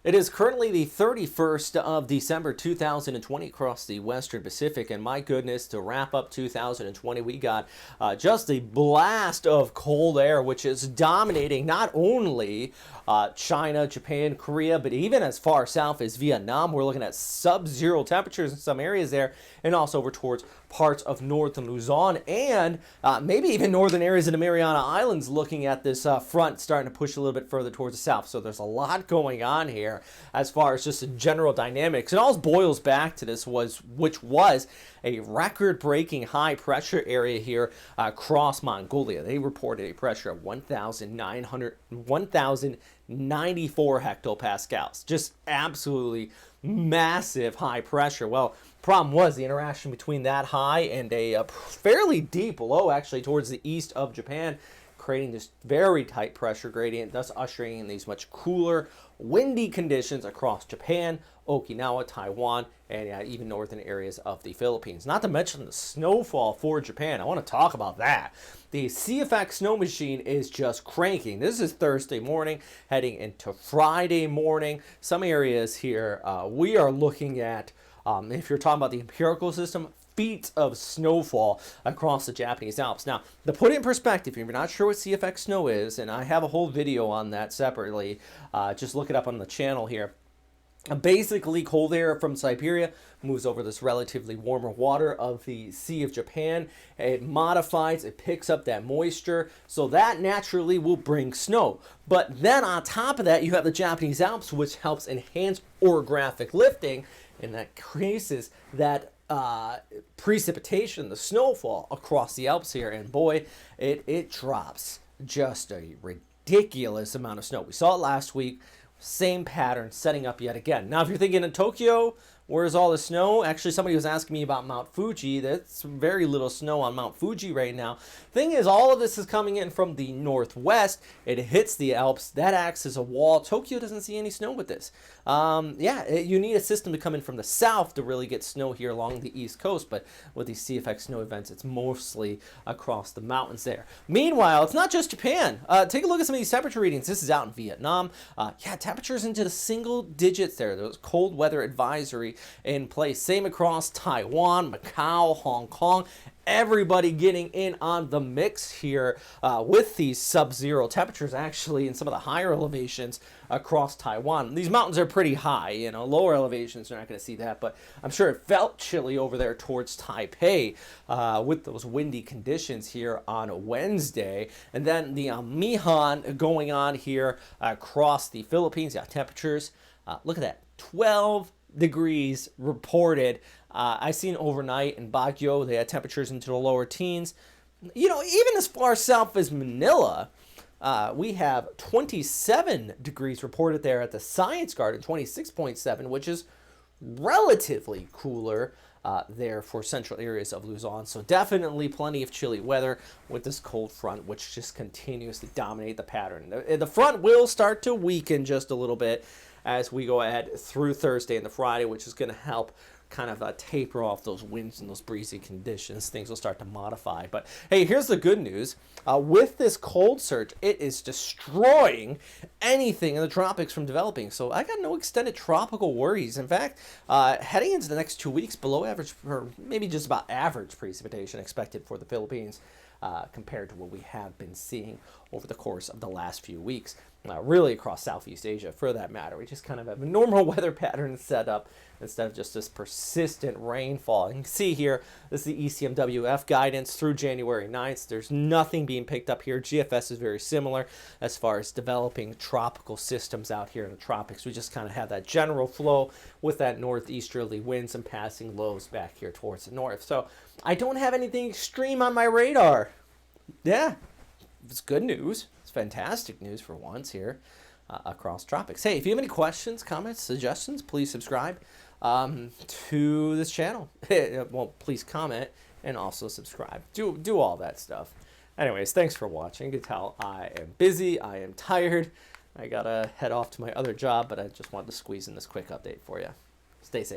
It is currently the 31st of December 2020 across the Western Pacific, and my goodness, to wrap up 2020, we got just a blast of cold air, which is dominating not only China, Japan, Korea, but even as far south as Vietnam. We're looking at sub-zero temperatures in some areas there, and also over towards parts of northern Luzon, and maybe even northern areas of the Mariana Islands, looking at this front starting to push a little bit further towards the south. So there's a lot going on here as far as just the general dynamics. It all boils back to this, which was a record-breaking high pressure area here across Mongolia. They reported a pressure of 1,094 hectopascals. Just absolutely massive high pressure. Well, problem was the interaction between that high and a fairly deep low actually towards the east of Japan, creating this very tight pressure gradient, thus ushering in these much cooler, windy conditions across Japan, Okinawa, Taiwan, and even northern areas of the Philippines. Not to mention the snowfall for Japan. I want to talk about that. The sea effect snow machine is just cranking. This is Thursday morning, heading into Friday morning. Some areas here, we are looking at, if you're talking about the empirical system, feet of snowfall across the Japanese Alps. Now, to put it in perspective, if you're not sure what CFX snow is, and I have a whole video on that separately, just look it up on the channel here. Basically, cold air from Siberia moves over this relatively warmer water of the Sea of Japan. It modifies, it picks up that moisture, so that naturally will bring snow. But then on top of that, you have the Japanese Alps, which helps enhance orographic lifting, and that increases that precipitation, the snowfall across the Alps here, and boy, it drops just a ridiculous amount of snow. We saw it last week, same pattern setting up yet again. Now, if you're thinking in Tokyo, where's all the snow? Actually, somebody was asking me about Mount Fuji. That's very little snow on Mount Fuji right now. Thing is, all of this is coming in from the northwest. It hits the Alps. That acts as a wall. Tokyo doesn't see any snow with this. You need a system to come in from the south to really get snow here along the east coast, but with these CFX snow events, it's mostly across the mountains there. Meanwhile, it's not just Japan. Take a look at some of these temperature readings. This is out in Vietnam. Temperatures into the single digits there. There's cold weather advisory in place. Same across Taiwan, Macau, Hong Kong. Everybody getting in on the mix here with these sub-zero temperatures actually in some of the higher elevations across Taiwan. These mountains are pretty high, lower elevations you're not going to see that, but I'm sure it felt chilly over there towards Taipei with those windy conditions here on Wednesday. And then the Mihan going on here across the Philippines. Yeah, temperatures, look at that, 12 degrees reported. I seen overnight in Baguio, they had temperatures into the lower teens. Even as far south as Manila, we have 27 degrees reported there at the Science Garden, 26.7, which is relatively cooler there for central areas of Luzon. So definitely plenty of chilly weather with this cold front, which just continues to dominate the pattern. The front will start to weaken just a little bit as we go ahead through Thursday and the Friday, which is going to help kind of taper off those winds and those breezy conditions. Things will start to modify. But hey, here's the good news. With this cold surge, it is destroying anything in the tropics from developing. So I got no extended tropical worries. In fact, heading into the next 2 weeks, below average, or maybe just about average precipitation expected for the Philippines compared to what we have been seeing over the course of the last few weeks. Really across Southeast Asia, for that matter. We just kind of have a normal weather pattern set up instead of just this persistent rainfall. You can see here, this is the ECMWF guidance through January 9th. There's nothing being picked up here. GFS is very similar as far as developing tropical systems out here in the tropics. We just kind of have that general flow with that northeasterly winds and passing lows back here towards the north. So I don't have anything extreme on my radar. Yeah, it's good news. Fantastic news for once here across tropics. Hey, if you have any questions, comments, suggestions, please subscribe to this channel. Well, please comment and also subscribe. Do all that stuff. Anyways, thanks for watching. You can tell I am busy. I am tired. I gotta head off to my other job, but I just wanted to squeeze in this quick update for you. Stay safe.